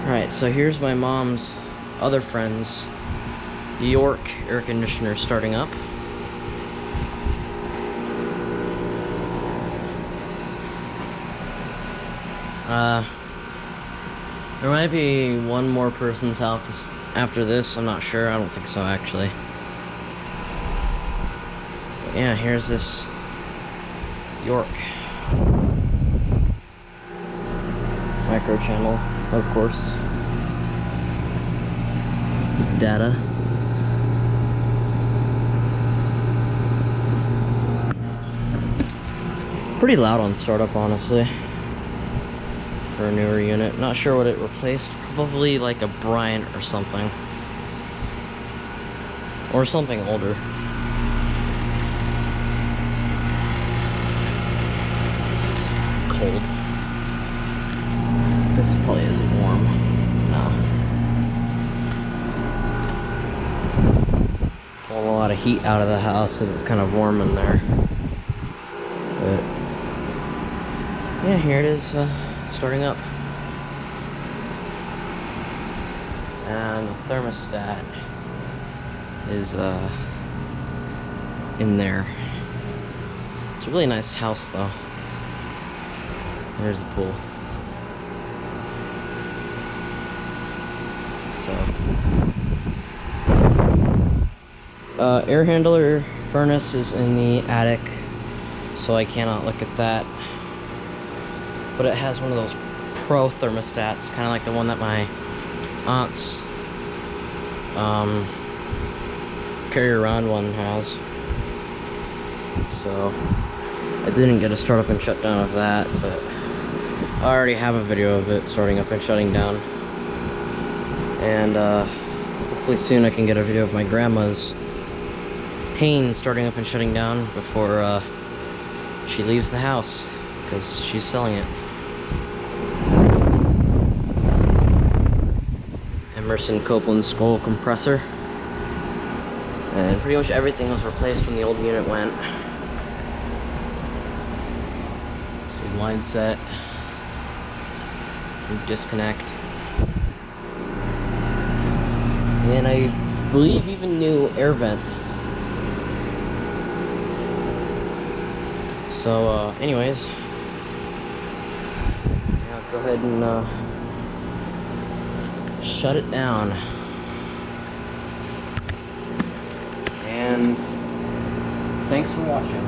Alright, so here's my mom's other friend's York air conditioner starting up. There might be one more person's house after this, I'm not sure, I don't think so actually. But yeah, here's this York micro channel, of course. Here's the data. Pretty loud on startup, honestly, for a newer unit. Not sure what it replaced. Probably like a Bryant or something. Or something older. It's cold. This probably isn't warm. No. Pull a lot of heat out of the house because it's kind of warm in there. But yeah, here it is, starting up. And the thermostat is in there. It's a really nice house though. There's the pool. So air handler furnace is in the attic, so I cannot look at that. But it has one of those pro thermostats, kind of like the one that my aunt's carry around one has. So I didn't get a start up and shut down of that, but I already have a video of it starting up and shutting down. And hopefully soon I can get a video of my grandma's pane starting up and shutting down before she leaves the house, because she's selling it. Emerson Copeland skull compressor. And pretty much everything was replaced when the old unit went. So line set, new disconnect. And I believe even new air vents. So anyways, I'll go ahead and shut it down. And thanks for watching.